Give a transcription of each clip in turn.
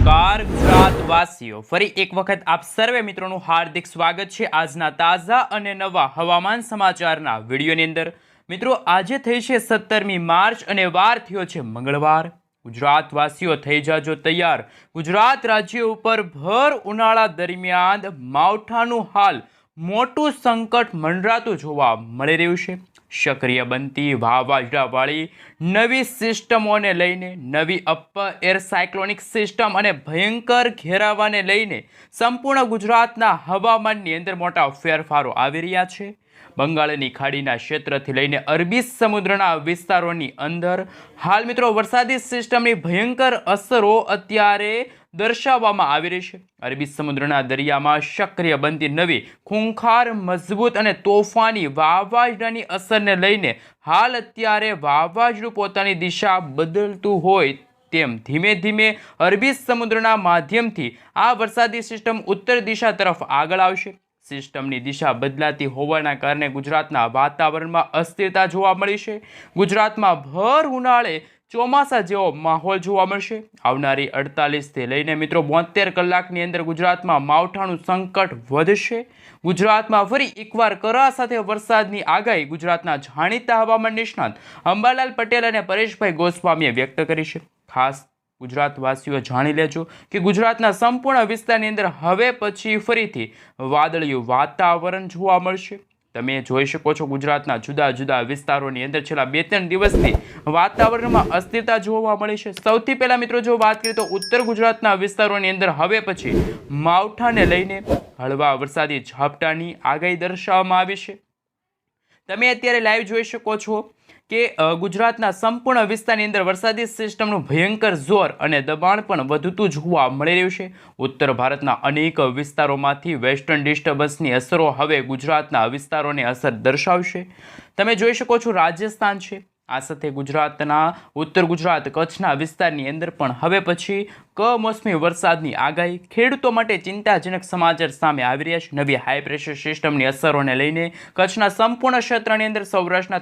નમસ્કાર ગુજરાતવાસીઓ, ફરી એક વખત આપ સર્વે મિત્રોનું હાર્દિક સ્વાગત છે આજના તાજા અને નવા હવામાન સમાચારના વિડીયોની અંદર। મિત્રો, આજે થઈ છે 17મી માર્ચ અને વાર થયો છે મંગળવાર। ગુજરાતવાસીઓ થઈ જાજો તૈયાર। ગુજરાત રાજ્ય ઉપર ભર ઉનાળા દરમિયાન માવઠાનું હાલ મોટું સંકટ મંડરાતું જોવા મળી રહ્યું છે। સક્રિય બનતી વાવાઝોડાવાળી નવી સિસ્ટમોને લઈને, નવી અપર એર સાયક્લોનિક સિસ્ટમ અને ભયંકર ઘેરાવાને લઈને સંપૂર્ણ ગુજરાતના હવામાનની અંદર મોટા ફેરફારો આવી રહ્યા છે। બંગાળની ખાડીના ક્ષેત્રથી લઈને અરબી સમુદ્રના વિસ્તારોની અંદર હાલ મિત્રો વરસાદી સિસ્ટમની ભયંકર અસરો અત્યારે દર્શાવવામાં આવી રહી છે। અરબી સમુદ્રના દરિયામાં સક્રિય બનતી નવી ખૂંખાર, મજબૂત અને તોફાની વાવાઝોડાની અસરને લઈને હાલ અત્યારે વાવાઝોડું પોતાની દિશા બદલતું હોય તેમ ધીમે ધીમે અરબી સમુદ્રના માધ્યમથી આ વરસાદી સિસ્ટમ ઉત્તર દિશા તરફ આગળ આવશે। સિસ્ટમની દિશા બદલાતી હોવાના કારણે ગુજરાતના વાતાવરણમાં અસ્થિરતા જોવા મળી છે। ગુજરાતમાં ભર ઉનાળે ચોમાસા જેવો માહોલ જોવા મળશે। આવનારી 48 થી લઈને મિત્રો 72 કલાકની અંદર ગુજરાતમાં માવઠાનું સંકટ વધશે। ગુજરાતમાં ફરી એકવાર કરા સાથે વરસાદની આગાહી ગુજરાતના જાણીતા હવામાન નિષ્ણાત અંબાલાલ પટેલ અને પરેશભાઈ ગોસ્વામીએ વ્યક્ત કરી છે। ખાસ ગુજરાતવાસીઓ જાણી લેજો કે ગુજરાતના સંપૂર્ણ વિસ્તારની અંદર હવે પછી ફરીથી વાદળિયું વાતાવરણ જોવા મળશે। તમે જોઈ શકો છો ગુજરાતના જુદા જુદા વિસ્તારોની અંદર છેલ્લા 2-3 દિવસથી વાતાવરણમાં અસ્થિરતા જોવા મળી છે। સૌથી પહેલા મિત્રો જો વાત કરીએ તો ઉત્તર ગુજરાતના વિસ્તારોની અંદર હવે પછી માવઠાને લઈને હળવા વરસાદી ઝાપટાની આગાહી દર્શાવવામાં આવી છે। તમે અત્યારે લાઈવ જોઈ શકો છો કે ગુજરાતના સંપૂર્ણ વિસ્તારની અંદર વરસાદી સિસ્ટમનું ભયંકર જોર અને દબાણ પણ વધતું જોવા મળી રહ્યું છે। ઉત્તર ભારતના અનેક વિસ્તારોમાંથી વેસ્ટર્ન ડિસ્ટર્બન્સની અસરો હવે ગુજરાતના વિસ્તારોને અસર દર્શાવશે। તમે જોઈ શકો છો રાજસ્થાન છે, આ સાથે ગુજરાતના ઉત્તર ગુજરાત કચ્છના વિસ્તારની અંદર પણ હવે પછી કમોસમી વરસાદની આગાહી। ખેડૂતો માટે ચિંતાજનક સમાચાર સામે આવી રહ્યા છે। નવી હાઈ પ્રેશર સિસ્ટમની અસરોને લઈને કચ્છના સંપૂર્ણ ક્ષેત્રની અંદર, સૌરાષ્ટ્રના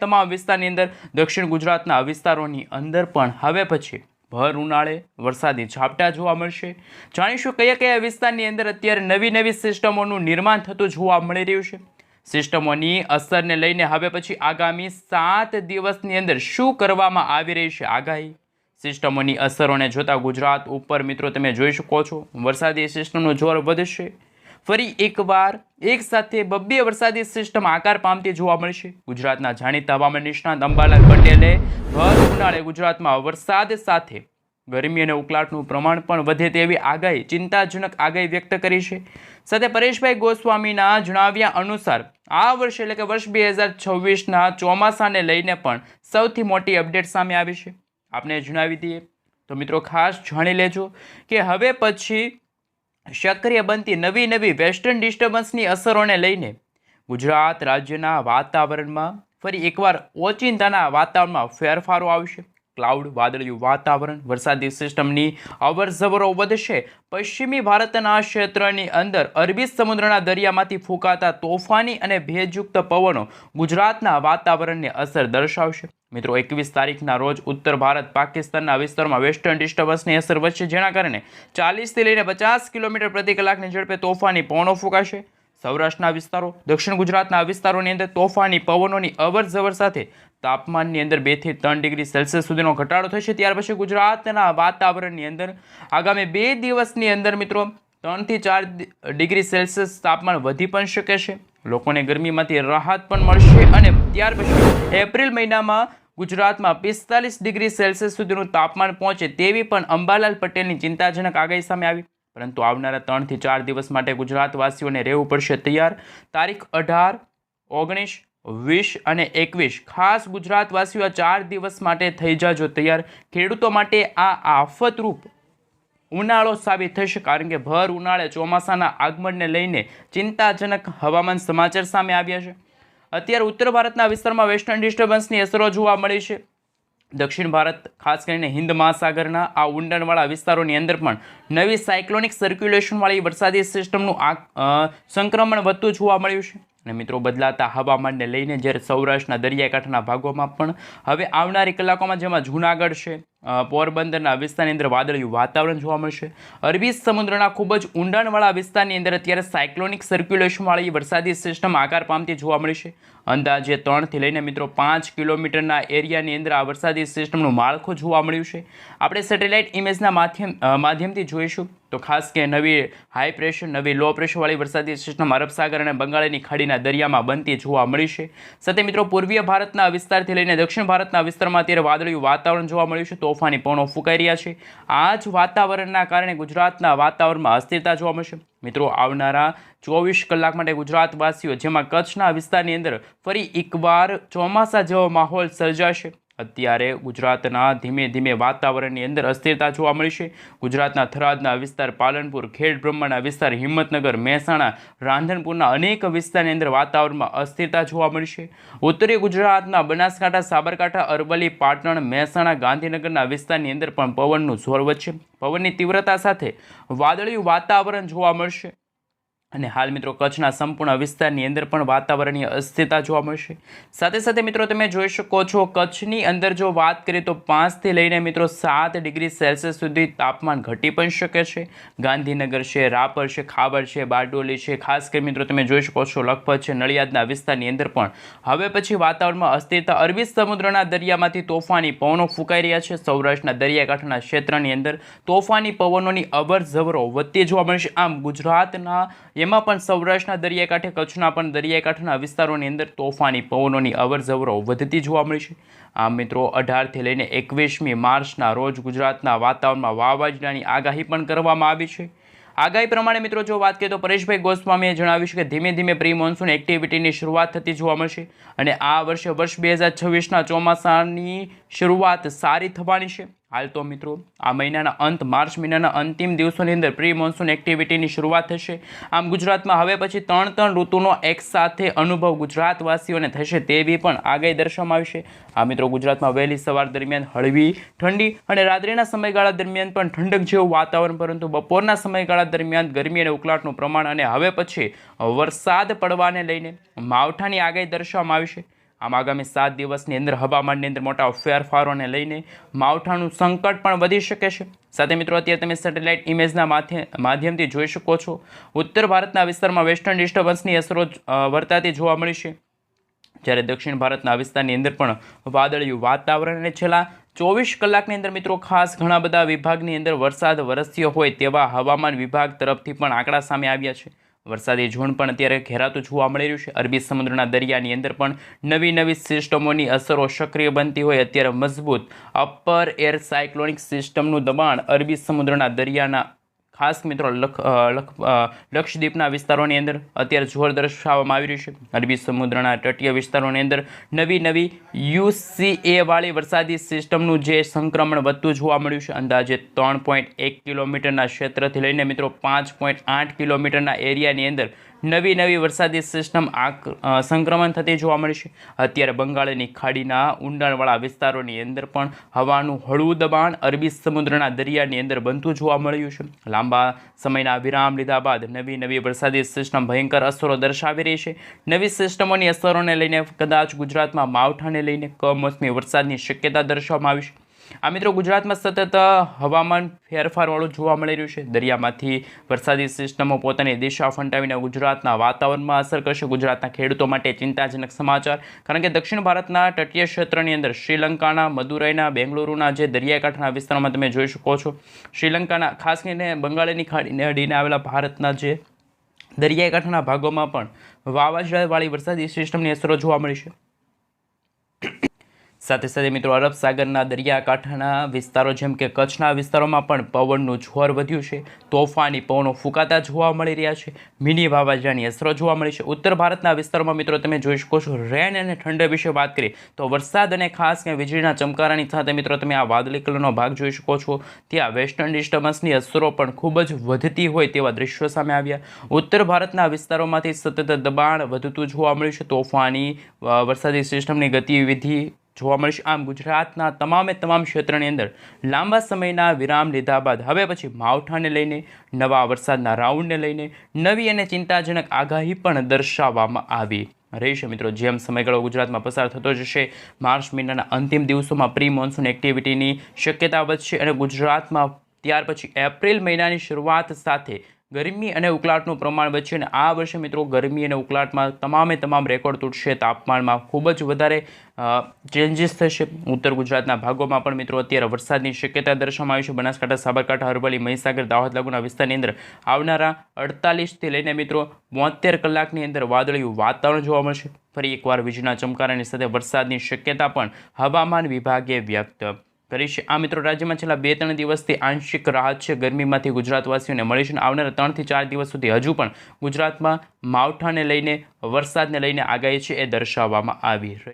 તમામ વિસ્તારની અંદર, દક્ષિણ ગુજરાતના વિસ્તારોની અંદર પણ હવે પછી ભર ઉનાળે વરસાદી ઝાપટા જોવા મળશે। જાણીશું કયા કયા વિસ્તારની અંદર અત્યારે નવી સિસ્ટમોનું નિર્માણ થતું જોવા મળી રહ્યું છે। સિસ્ટમોની અસરને લઈને હવે પછી આગામી 7 દિવસની અંદર શું કરવામાં આવી રહી છે આગાહી। સિસ્ટમોની અસરોને જોતા ગુજરાત ઉપર મિત્રો તમે જોઈ શકો છો વરસાદી સિસ્ટમનું જોર વધશે। ફરી એકવાર એક સાથે 2 વરસાદી સિસ્ટમ આકાર પામતી જોવા મળશે। ગુજરાતના જાણીતા હવામાન નિષ્ણાત અંબાલાલ પટેલે ભર ઉનાળે ગુજરાતમાં વરસાદ સાથે ગરમી અને ઉકળાટનું પ્રમાણ પણ વધે તેવી આગાહી, ચિંતાજનક આગાહી વ્યક્ત કરી છે। સાથે પરેશભાઈ ગોસ્વામીના જણાવ્યા અનુસાર આ વર્ષે એટલે કે વર્ષ 2026ના ચોમાસાને લઈને પણ સૌથી મોટી અપડેટ સામે આવી છે। આપને જણાવી દઈએ તો મિત્રો ખાસ જાણી લેજો કે હવે પછી સક્રિય બનતી નવી વેસ્ટર્ન ડિસ્ટર્બન્સની અસરોને લઈને ગુજરાત રાજ્યના વાતાવરણમાં ફરી એકવાર ઓચિંતાના વાતાવરણમાં ફેરફારો આવશે। ક્લાઉડ, વાદળિયું વાતાવરણ, વરસાદી સિસ્ટમની અવરજવરો વધશે। પશ્ચિમી ભારતના ક્ષેત્રની અંદર અરબી સમુદ્રના દરિયામાંથી ફૂંકાતા તોફાની અને ભેજયુક્ત પવનો ગુજરાતના વાતાવરણને અસર દર્શાવશે। મિત્રો 21 તારીખના રોજ ઉત્તર ભારત પાકિસ્તાનના વિસ્તારમાં વેસ્ટર્ન ડિસ્ટર્બન્સની અસર વધશે, જેના કારણે 40 થી લઈને 50 કિલોમીટર પ્રતિ કલાકની ઝડપે તોફાની પવનો ફૂંકાશે। સૌરાષ્ટ્રના વિસ્તારો, દક્ષિણ ગુજરાતના વિસ્તારોની અંદર તોફાની પવનોની અવરજવર સાથે તાપમાનની અંદર 2 થી 3 ડિગ્રી સેલ્સિયસ સુધીનો ઘટાડો થશે। ત્યાર પછી ગુજરાતના વાતાવરણની અંદર આગામી 2 દિવસની અંદર મિત્રો 3 થી 4 ડિગ્રી સેલ્સિયસ તાપમાન વધી પણ શકે છે। લોકોને ગરમીમાંથી રાહત પણ મળશે અને ત્યાર પછી એપ્રિલ મહિનામાં ગુજરાતમાં 45 ડિગ્રી સેલ્સિયસ સુધીનું તાપમાન પહોંચે તેવી પણ અંબાલાલ પટેલની ચિંતાજનક આગાહી સામે આવી। પરંતુ આવનારા 3 થી 4 દિવસ માટે ગુજરાતવાસીઓને રહેવું પડશે તૈયાર। તારીખ 18, 19, 20 અને 21 ખાસ ગુજરાતવાસીઓ 4 દિવસ માટે થઈ જાજો તૈયાર। ખેડૂતો માટે આ આફતરૂપ ઉનાળો સાબિત થશે, કારણ કે ભર ઉનાળે ચોમાસાના આગમનને લઈને ચિંતાજનક હવામાન સમાચાર સામે આવ્યા છે। અત્યારે ઉત્તર ભારતના વિસ્તારમાં વેસ્ટર્ન ડિસ્ટર્બન્સની અસરો જોવા મળી છે। દક્ષિણ ભારત, ખાસ કરીને હિન્દ મહાસાગરના આ ઊંડાણવાળા વિસ્તારોની અંદર પણ નવી સાયક્લોનિક સર્ક્યુલેશનવાળી વરસાદી સિસ્ટમનું સંક્રમણ વધતું જોવા મળ્યું છે। અને મિત્રો બદલાતા હવામાનને લઈને જ્યારે સૌરાષ્ટ્રના દરિયાકાંઠાના ભાગોમાં પણ હવે આવનારી કલાકોમાં જેમાં જૂનાગઢ છે, પોરબંદરના વિસ્તારની અંદર વાદળિયું વાતાવરણ જોવા મળશે. અરબી સમુદ્રના ખૂબ જ ઊંડાણવાળા વિસ્તારની અંદર અત્યારે સાયક્લોનિક સર્ક્યુલેશનવાળી વરસાદી સિસ્ટમ આકાર પામતી જોવા મળી છે. અંદાજે 3 થી લઈને મિત્રો 5 કિલોમીટરના એરિયાની અંદર આ વરસાદી સિસ્ટમનું માળખું જોવા મળ્યું છે. આપણે સેટેલાઇટ ઇમેજના માધ્યમથી જોઈશું તો ખાસ કે નવી હાઈ પ્રેશર, નવી લો પ્રેશરવાળી વરસાદી સિસ્ટમ અરબ સાગર અને બંગાળની ખાડીના દરિયામાં બનતી જોવા મળી છે. સાથે મિત્રો પૂર્વીય ભારતના વિસ્તારથી લઈને દક્ષિણ ભારતના વિસ્તારમાં અત્યારે વાદળિયું વાતાવરણ જોવા મળ્યું છે. તોફાની પવનો ફૂંકાઈ રહ્યા છે. આ જ વાતાવરણના કારણે ગુજરાતના વાતાવરણમાં અસ્થિરતા જોવા મળશે. મિત્રો આવનારા 24 કલાક માટે ગુજરાતવાસીઓ જેમાં કચ્છના વિસ્તારની અંદર ફરી એકવાર ચોમાસા જેવો માહોલ સર્જાશે. અત્યારે ગુજરાતના ધીમે ધીમે વાતાવરણની અંદર અસ્થિરતા જોવા મળી છે. ગુજરાતના થરાદના વિસ્તાર, પાલનપુર, ખેડ બ્રહ્માના વિસ્તાર, હિંમતનગર, મહેસાણા, રાંધનપુરના અનેક વિસ્તારની અંદર વાતાવરણમાં અસ્થિરતા જોવા મળી છે. ઉત્તરીય ગુજરાતના બનાસકાંઠા, સાબરકાંઠા, અરવલ્લી, પાટણ, મહેસાણા, ગાંધીનગરના વિસ્તારની અંદર પણ પવનનું જોર વધશે. પવનની તીવ્રતા સાથે વાદળિયું વાતાવરણ જોવા મળશે. અને હાલ મિત્રો કચ્છના સંપૂર્ણ વિસ્તારની અંદર પણ વાતાવરણીય અસ્થિરતા જોવા મળશે. સાથે સાથે મિત્રો તમે જોઈ શકો છો કચ્છની અંદર જો વાત કરીએ તો 5 થી લઈને મિત્રો 7 ડિગ્રી સેલ્સિયસ સુધી તાપમાન ઘટી પણ શકે છે. ગાંધીનગર છે, રાપર છે, ખાબર છે, બારડોલી છે, ખાસ કરી મિત્રો તમે જોઈ શકો છો લખપત છે, નડિયાદના વિસ્તારની અંદર પણ હવે પછી વાતાવરણમાં અસ્થિરતા. અરબી સમુદ્રના દરિયામાંથી તોફાની પવનો ફૂંકાઈ રહ્યા છે. સૌરાષ્ટ્રના દરિયાકાંઠાના ક્ષેત્રની અંદર તોફાની પવનોની અવરજવરો વધતી જોવા મળશે. આમ ગુજરાતના એમાં પણ સૌરાષ્ટ્રના દરિયાકાંઠે, કચ્છના પણ દરિયાકાંઠાના વિસ્તારોની અંદર તોફાની પવનોની અવરજવરો વધતી જોવા મળી છે. આમ મિત્રો 18 થી લઈને 21મી માર્ચના રોજ ગુજરાતના વાતાવરણમાં વાવાઝોડાની આગાહી પણ કરવામાં આવી છે. આગાહી પ્રમાણે મિત્રો જો વાત કરીએ તો પરેશભાઈ ગોસ્વામીએ જણાવ્યું છે કે ધીમે ધીમે પ્રી મોન્સૂન એક્ટિવિટીની શરૂઆત થતી જોવા મળશે અને આ વર્ષે વર્ષ 2026ના ચોમાસાની શરૂઆત સારી થવાની છે. હાલ તો મિત્રો આ મહિનાના અંત, માર્ચ મહિનાના અંતિમ દિવસોની અંદર પ્રી મોન્સૂન એક્ટિવિટીની શરૂઆત થશે. આમ ગુજરાતમાં હવે પછી 3 ઋતુનો એકસાથે અનુભવ ગુજરાતવાસીઓને થશે તેવી પણ આગાહી દર્શાવવામાં આવી છે. આ મિત્રો ગુજરાતમાં વહેલી સવાર દરમિયાન હળવી ઠંડી અને રાત્રિના સમયગાળા દરમિયાન પણ ઠંડક જેવું વાતાવરણ, પરંતુ બપોરના સમયગાળા દરમિયાન ગરમી અને ઉકળાટનું પ્રમાણ અને હવે પછી વરસાદ પડવાને લઈને માવઠાની આગાહી દર્શાવવામાં આવી છે. આમ આગામી 7 દિવસની અંદર હવામાનની અંદર મોટા ફેરફારોને લઈને માવઠાનું સંકટ પણ વધી શકે છે. સાથે મિત્રો અત્યારે તમે સેટેલાઇટ ઇમેજના માધ્યમથી જોઈ શકો છો ઉત્તર ભારતના વિસ્તારમાં વેસ્ટર્ન ડિસ્ટર્બન્સની અસરો વર્તાતી જોવા મળી છે. જ્યારે દક્ષિણ ભારતના વિસ્તારની અંદર પણ વાદળિયું વાતાવરણ અને છેલ્લા 24 કલાકની અંદર મિત્રો ખાસ ઘણા બધા વિભાગની અંદર વરસાદ વરસ્યો હોય તેવા હવામાન વિભાગ તરફથી પણ આંકડા સામે આવ્યા છે. વરસાદી ઝોન પણ અત્યારે ઘેરાતું જોવા મળી રહ્યું છે. અરબી સમુદ્રના દરિયાની અંદર પણ નવી સિસ્ટમોની અસરો સક્રિય બનતી હોય અત્યારે મજબૂત અપર એર સાયક્લોનિક સિસ્ટમનું દબાણ અરબી સમુદ્રના દરિયાના ખાસ મિત્રો લક્ષદ્વીપના વિસ્તારોની અંદર અત્યારે જોર દર્શાવવામાં આવી રહ્યું છે. અરબી સમુદ્રના તટીય વિસ્તારોની અંદર નવી UCA વાળી વરસાદી સિસ્ટમનું જે સંક્રમણ વધતું જોવા મળ્યું છે. અંદાજે 3.1 કિલોમીટરના ક્ષેત્રથી લઈને મિત્રો 5.8 કિલોમીટરના એરિયાની અંદર નવી વરસાદી સિસ્ટમ સંક્રમણ થતી જોવા મળી છે. અત્યારે બંગાળની ખાડીના ઊંડાણવાળા વિસ્તારોની અંદર પણ હવાનું હળવું દબાણ અરબી સમુદ્રના દરિયાની અંદર બનતું જોવા મળ્યું છે. લાંબા સમયના વિરામ લીધા બાદ નવી વરસાદી સિસ્ટમ ભયંકર અસરો દર્શાવી રહી છે. નવી સિસ્ટમોની અસરોને લઈને કદાચ ગુજરાતમાં માવઠાને લઈને કમોસમી વરસાદની શક્યતા દર્શાવવામાં આવી છે. આ મિત્રો ગુજરાતમાં સતત હવામાન ફેરફારવાળું જોવા મળી રહ્યું છે. દરિયામાંથી વરસાદી સિસ્ટમો પોતાની દિશા ફંટાવીને ગુજરાતના વાતાવરણમાં અસર કરશે. ગુજરાતના ખેડૂતો માટે ચિંતાજનક સમાચાર, કારણ કે દક્ષિણ ભારતના તટીય ક્ષેત્રની અંદર શ્રીલંકાના, મદુરાઈના, બેંગલુરુના જે દરિયાકાંઠાના વિસ્તારોમાં તમે જોઈ શકો છો, શ્રીલંકાના ખાસ કરીને બંગાળની ખાડીને અડીને આવેલા ભારતના જે દરિયાકાંઠાના ભાગોમાં પણ વાવાઝોડાવાળી વરસાદી સિસ્ટમની અસરો જોવા મળી છે. સાથે સાથે મિત્રો અરબ સાગરના દરિયાકાંઠાના વિસ્તારો જેમ કે કચ્છના વિસ્તારોમાં પણ પવનનું જોર વધ્યું છે. તોફાની પવનો ફૂંકાતા જોવા મળી રહ્યા છે. મિની વાવાઝોડાની અસરો જોવા મળી છે. ઉત્તર ભારતના વિસ્તારોમાં મિત્રો તમે જોઈ શકો છો રેન અને ઠંડ વિશે વાત કરીએ તો વરસાદ અને ખાસ વીજળીના ચમકારાની સાથે મિત્રો તમે આ વાદળી કલરનો ભાગ જોઈ શકો છો. ત્યાં વેસ્ટર્ન ડિસ્ટર્બન્સની અસરો પણ ખૂબ જ વધતી હોય તેવા દ્રશ્યો સામે આવ્યા. ઉત્તર ભારતના વિસ્તારોમાંથી સતત દબાણ વધતું જોવા મળ્યું છે. તોફાની વરસાદી સિસ્ટમની ગતિવિધિ જોવા મળશે. આમ ગુજરાતના તમામ ક્ષેત્રની અંદર લાંબા સમયના વિરામ લીધા બાદ હવે પછી માવઠાને લઈને, નવા વરસાદના રાઉન્ડને લઈને નવી અને ચિંતાજનક આગાહી પણ દર્શાવવામાં આવી રહેશે મિત્રો। જેમ સમયગાળો ગુજરાતમાં પસાર થતો જશે, માર્ચ મહિનાના અંતિમ દિવસોમાં પ્રી મોન્સૂન એક્ટિવિટીની શક્યતા વધશે અને ગુજરાતમાં ત્યાર પછી એપ્રિલ મહિનાની શરૂઆત સાથે ગરમી અને ઉકળાટનું પ્રમાણ વધશે અને આ વર્ષે મિત્રો ગરમી અને ઉકળાટમાં તમામ રેકોર્ડ તૂટશે। તાપમાનમાં ખૂબ જ વધારે ચેન્જીસ થશે। ઉત્તર ગુજરાતના ભાગોમાં પણ મિત્રો અત્યારે વરસાદની શક્યતા દર્શાવવામાં આવી છે। બનાસકાંઠા, સાબરકાંઠા, અરવલ્લી, મહીસાગર, દાહોદ લાગુના વિસ્તારની અંદર આવનારા 48થી લઈને મિત્રો 72 કલાકની અંદર વાદળિયું વાતાવરણ જોવા મળશે। ફરી એકવાર વીજળીના ચમકારાની સાથે વરસાદની શક્યતા પણ હવામાન વિભાગે વ્યક્ત કરી છે। આ મિત્રો રાજ્યમાં છેલ્લા 2-3 દિવસથી આંશિક રાહત છે ગરમીમાંથી ગુજરાતવાસીઓને મળી છે। આવનારા 3 થી 4 દિવસ સુધી હજુ પણ ગુજરાતમાં માવઠાને લઈને, વરસાદને લઈને આગાહી છે એ દર્શાવવામાં આવી રહી છે।